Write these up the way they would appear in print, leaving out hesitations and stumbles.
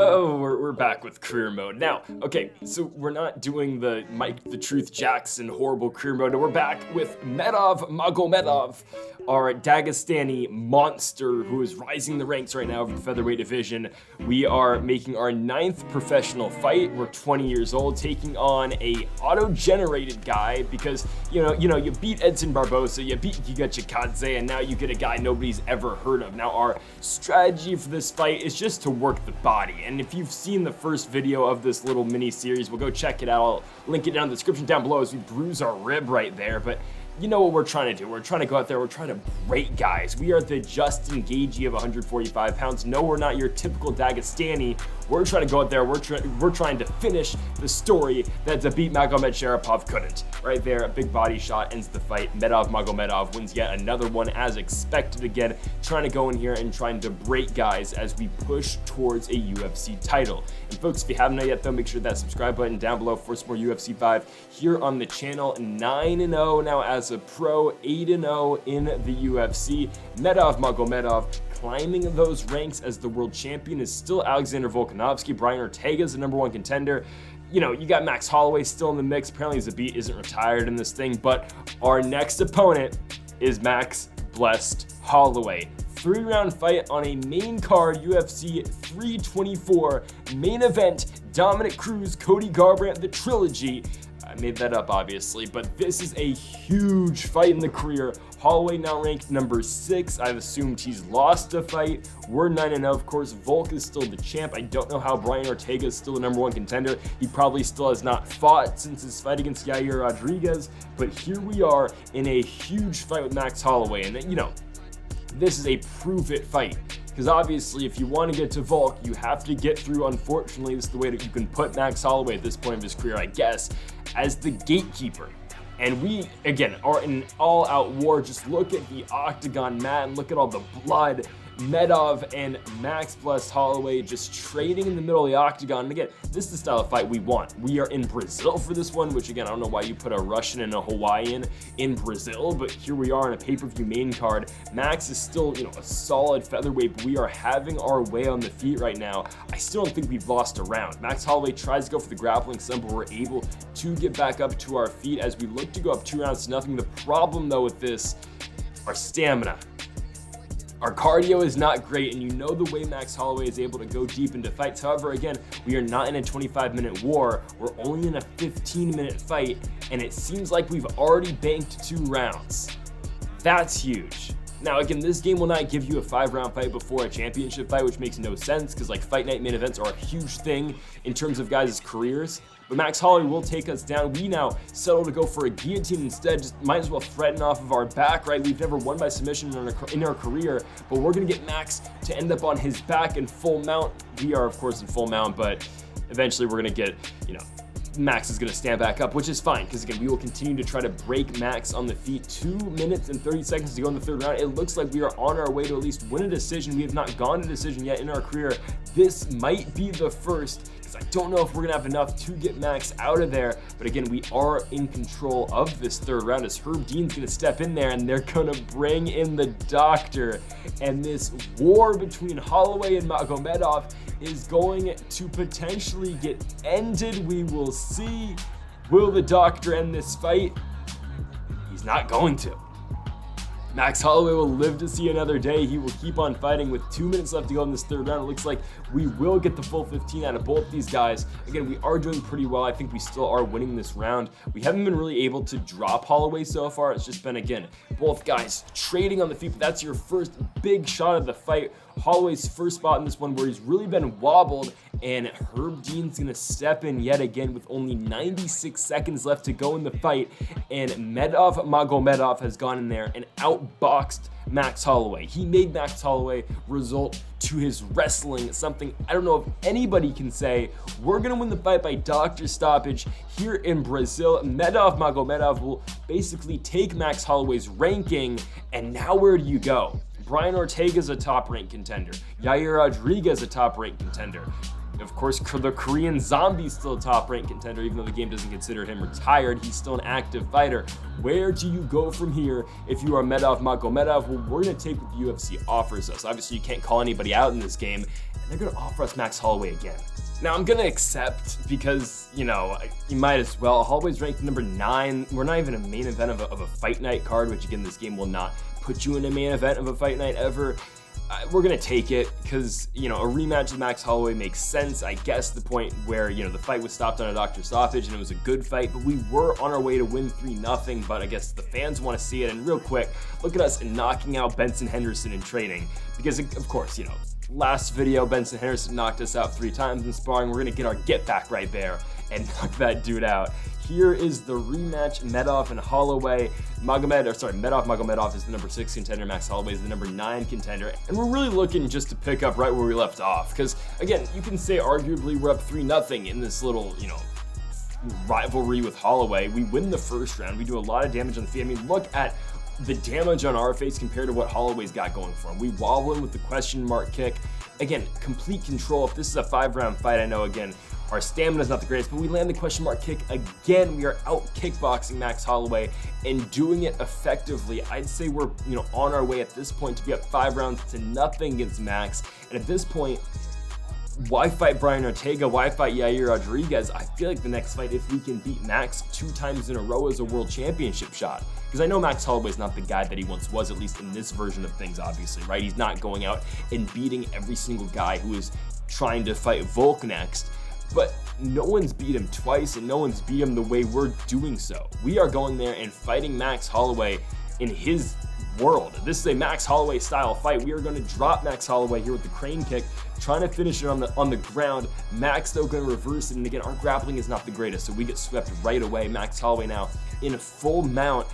Oh, we're back with career mode. Now, okay, so we're not doing the Mike the Truth Jackson horrible career mode. No, we're back with Makhachev, our Dagestani monster who is rising the ranks right now of the featherweight division. We are making our 9th professional fight. We're 20 years old, taking on a auto-generated guy because, you beat Edson Barbosa, you beat Giga Chikadze, and now you get a guy nobody's ever heard of. Now, our strategy for this fight is just to work the body. And if you've seen the first video of this little mini series, we'll go check it out. I'll link it down in the description down below as we bruise our rib right there. But you know what we're trying to do. We're trying to go out there. We're trying to break guys. We are the Justin Gaethje of 145 pounds. No, we're not your typical Dagestani. We're trying to go out there. We're trying to finish the story that Zabit Magomedsharipov couldn't. Right there, a big body shot ends the fight. Magomedov wins yet another one as expected again. Trying to go in here and trying to break guys as we push towards a UFC title. And folks, if you haven't yet though, make sure that subscribe button down below for some more UFC 5 here on the channel. 9-0 now as a pro, 8-0 in the UFC. Magomedov climbing those ranks as the world champion is still Alexander Volkanovski. Brian Ortega is the #1 contender. You got Max Holloway still in the mix. Apparently Zabit isn't retired in this thing, but our next opponent is Max Blessed Holloway. 3-round fight on a main card, UFC 324 main event. Dominic Cruz, Cody Garbrandt, the trilogy. I made that up, obviously, but this is a huge fight in the career. Holloway now ranked number 6. I've assumed he's lost a fight. We're 9-0, of course. Volk is still the champ. I don't know how Brian Ortega is still the #1 contender. He probably still has not fought since his fight against Yair Rodriguez, but here we are in a huge fight with Max Holloway, and this is a prove-it fight. Because obviously, if you want to get to Volk, you have to get through, unfortunately, this is the way that you can put Max Holloway at this point of his career, I guess, as the gatekeeper. And we, again, are in an all-out war. Just look at the octagon mat and look at all the blood. Medov and Max Blessed Holloway just trading in the middle of the octagon. And again, this is the style of fight we want. We are in Brazil for this one, which again, I don't know why you put a Russian and a Hawaiian in Brazil, but here we are on a pay-per-view main card. Max is still, a solid featherweight, but we are having our way on the feet right now. I still don't think we've lost a round. Max Holloway tries to go for the grappling stump, but we're able to get back up to our feet as we look to go up 2-0. The problem though with this, our stamina. Our cardio is not great, and the way Max Holloway is able to go deep into fights. However, again, we are not in a 25-minute war. We're only in a 15-minute fight, and it seems like we've already banked 2 rounds. That's huge. Now, again, this game will not give you a 5-round fight before a championship fight, which makes no sense because Fight Night main events are a huge thing in terms of guys' careers. But Max Holloway will take us down. We now settle to go for a guillotine instead. Just might as well threaten off of our back, right? We've never won by submission in our career, but we're going to get Max to end up on his back in full mount. We are, of course, in full mount, but eventually we're going to get, Max is going to stand back up, which is fine because, again, we will continue to try to break Max on the feet. 2 minutes and 30 seconds to go in the 3rd round. It looks like we are on our way to at least win a decision. We have not gone to decision yet in our career. This might be the first because I don't know if we're going to have enough to get Max out of there. But, again, we are in control of this 3rd round as Herb Dean's going to step in there and they're going to bring in the doctor. And this war between Holloway and Magomedov is going to potentially get ended. We will see. Will the doctor end this fight? He's not going to. Max Holloway will live to see another day. He will keep on fighting with 2 minutes left to go in this 3rd round. It looks like we will get the full 15 out of both these guys. Again, we are doing pretty well. I think we still are winning this round. We haven't been really able to drop Holloway so far. It's just been, again, both guys trading on the feet, but that's your first big shot of the fight. Holloway's first spot in this one where he's really been wobbled, and Herb Dean's gonna step in yet again with only 96 seconds left to go in the fight, and Magomedov has gone in there and outboxed Max Holloway. He made Max Holloway result to his wrestling, something I don't know if anybody can say. We're gonna win the fight by doctor stoppage here in Brazil. Magomedov will basically take Max Holloway's ranking, and now where do you go? Brian Ortega is a top-ranked contender. Yair Rodriguez a top-ranked contender. Of course, the Korean Zombie is still a top-ranked contender, even though the game doesn't consider him retired. He's still an active fighter. Where do you go from here if you are Magomedov? Well, we're going to take what the UFC offers us. Obviously, you can't call anybody out in this game. they're gonna offer us Max Holloway again. Now I'm gonna accept because, you know, you might as well. Holloway's ranked number 9. We're not even a main event of a fight night card, which again, this game will not put you in a main event of a fight night ever. We're gonna take it because, you know, a rematch with Max Holloway makes sense. I guess the point where, you know, the fight was stopped on a doctor stoppage and it was a good fight, but we were on our way to win 3-0, but I guess the fans want to see it. And real quick, look at us knocking out Benson Henderson in training because, of course, you know, last video, Benson Henderson knocked us out 3 times in sparring. We're gonna get our get back right there and knock that dude out. Here is the rematch, Medov and Holloway. Magomedov is the number 6 contender, Max Holloway is the number 9 contender, and we're really looking just to pick up right where we left off, because again, you can say arguably we're up 3-0 in this little, you know, rivalry with Holloway. We win the first round, we do a lot of damage on the feet. I mean, look at the damage on our face compared to what Holloway's got going for him. We wobble him with the question mark kick. Again, complete control. If this is a 5-round fight, I know, again, our stamina is not the greatest, but we land the question mark kick again. We are out kickboxing Max Holloway and doing it effectively. I'd say we're, you know, on our way at this point to be up 5-0 against Max. And at this point, why fight Brian Ortega? Why fight Yair Rodriguez? I feel like the next fight, if we can beat Max 2 times in a row, is a world championship shot. Because I know Max Holloway is not the guy that he once was, at least in this version of things, obviously, right? He's not going out and beating every single guy who is trying to fight Volk next. But no one's beat him twice, and no one's beat him the way we're doing so. We are going there and fighting Max Holloway in his world. This is a Max Holloway style fight. We are going to drop Max Holloway here with the crane kick, trying to finish it on the ground. Max, though, going to reverse it, and again, our grappling is not the greatest, so we get swept right away. Max Holloway now in a full mount.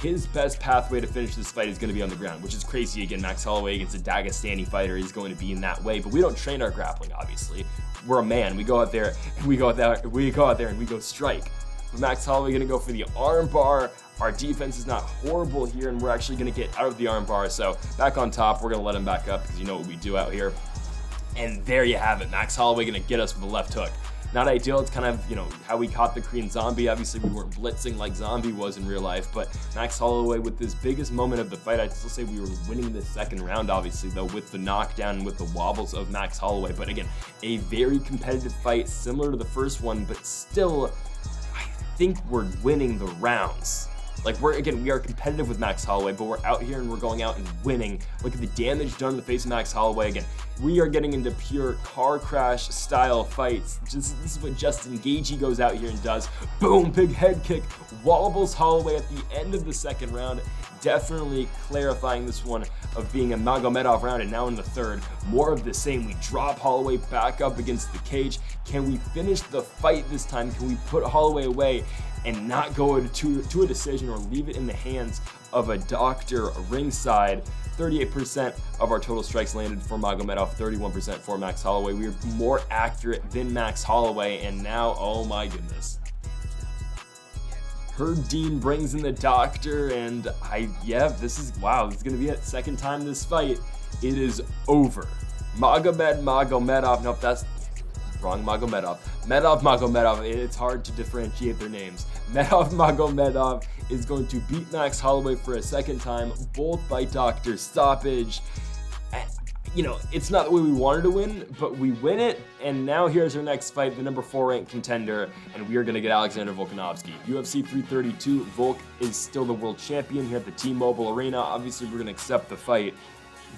His best pathway to finish this fight is going to be on the ground, which is crazy. Again, Max Holloway against a Dagestani fighter is going to be in that way, but we don't train our grappling, obviously. We're a man. We go out there and we go out there and we go strike. But Max Holloway going to go for the arm bar. Our defense is not horrible here, and we're actually going to get out of the arm bar. So back on top, we're going to let him back up because you know what we do out here. And there you have it. Max Holloway going to get us with a left hook. Not ideal. It's kind of, you know, how we caught the Korean Zombie. Obviously, we weren't blitzing like Zombie was in real life, but Max Holloway with this biggest moment of the fight, I'd still say we were winning the second round, obviously, though, with the knockdown and with the wobbles of Max Holloway. But again, a very competitive fight, similar to the first one, but still, I think we're winning the rounds. Like, we are competitive with Max Holloway, but we're out here and we're going out and winning. Look at the damage done to the face of Max Holloway. Again, we are getting into pure car crash style fights. This is what Justin Gaethje goes out here and does. Boom, big head kick, wobbles Holloway at the end of the second round. Definitely clarifying this one of being a Magomedov round, and now in the third, more of the same. We drop Holloway back up against the cage. Can we finish the fight this time? Can we put Holloway away and not go to a decision or leave it in the hands of a doctor ringside? 38% of our total strikes landed for Magomedov, 31% for Max Holloway. We are more accurate than Max Holloway, and now, oh my goodness. Herb Dean brings in the doctor, and this is gonna be it. Second time this fight, it is over. Magomedov, nope, that's wrong, Magomedov. Magomedov, it's hard to differentiate their names. Magomedov is going to beat Max Holloway for a second time, both by doctor stoppage. You know, it's not the way we wanted to win, but we win it, and now here's our next fight, the number 4 ranked contender, and we are going to get Alexander Volkanovski. UFC 332, Volk is still the world champion here at the T-Mobile Arena. Obviously, we're going to accept the fight.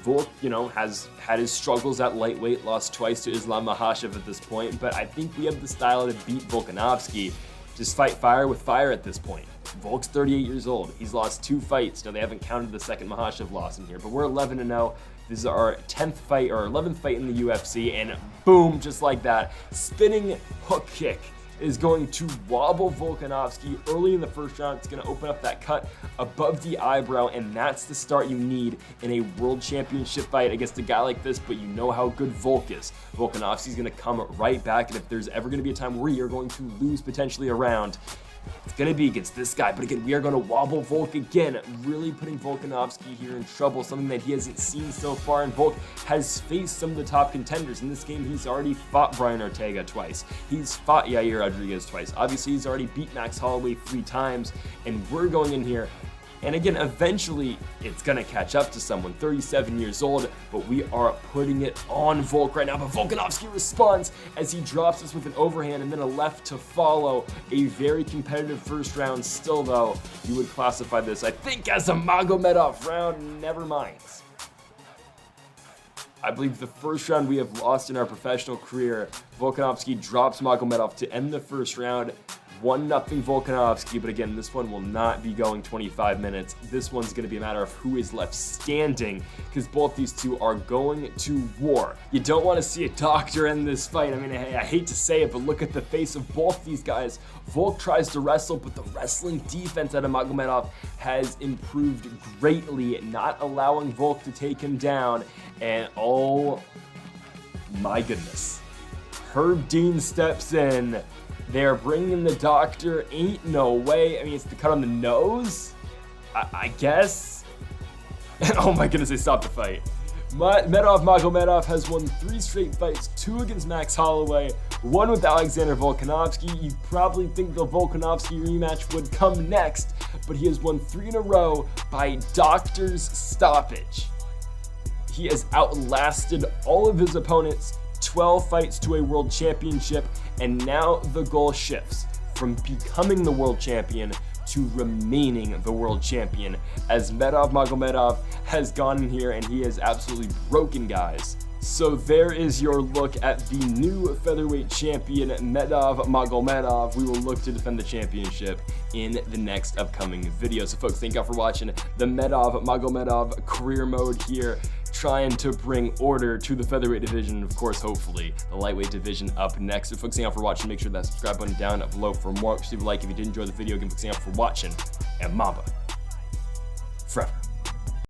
Volk, you know, has had his struggles at lightweight, lost twice to Islam Makhachev at this point, but I think we have the style to beat Volkanovski. Just fight fire with fire at this point. Volk's 38 years old. He's lost 2 fights. Now, they haven't counted the second Makhachev loss in here, but we're 11-0. This is our 10th fight, or 11th fight in the UFC, and boom, just like that, spinning hook kick is going to wobble Volkanovski early in the first round. It's going to open up that cut above the eyebrow, and that's the start you need in a world championship fight against a guy like this, but you know how good Volk is. Volkanovski's going to come right back, and if there's ever going to be a time where you're going to lose potentially a round, it's going to be against this guy. But again, we are going to wobble Volk again, really putting Volkanovski here in trouble, something that he hasn't seen so far. And Volk has faced some of the top contenders. In this game, he's already fought Brian Ortega twice. He's fought Yair Rodriguez twice. Obviously, he's already beat Max Holloway 3 times. And we're going in here And again, eventually it's gonna catch up to someone, 37 years old, but we are putting it on Volk right now. But Volkanovski responds as he drops us with an overhand and then a left to follow. A very competitive first round still, though. You would classify this, I think, as a Magomedov round. Never mind. I believe the first round we have lost in our professional career. Volkanovski drops Magomedov to end the first round. 1-0 Volkanovski, but again, this one will not be going 25 minutes. This one's going to be a matter of who is left standing, because both these two are going to war. You don't want to see a doctor end this fight. I mean, I hate to say it, but look at the face of both these guys. Volk tries to wrestle, but the wrestling defense out of Magomedov has improved greatly, not allowing Volk to take him down. And oh my goodness, Herb Dean steps in. They're bringing the doctor. Ain't no way. I mean, it's the cut on the nose, I guess. And oh my goodness, they stopped the fight. Magomedov has won 3 straight fights, 2 against Max Holloway, 1 with Alexander Volkanovski. You'd probably think the Volkanovski rematch would come next, but he has won 3 in a row by doctor's stoppage. He has outlasted all of his opponents, 12 fights to a world championship, and now the goal shifts from becoming the world champion to remaining the world champion, as Magomedov has gone in here and he has absolutely broken guys. So there is your look at the new featherweight champion, Magomedov. We will look to defend the championship in the next upcoming video. So folks, thank y'all for watching the Magomedov career mode here, trying to bring order to the featherweight division, and of course, hopefully, the lightweight division up next. So folks, thank y'all for watching. Make sure that subscribe button down below for more. Leave a like if you did enjoy the video. Again, folks, thank y'all for watching, and Mamba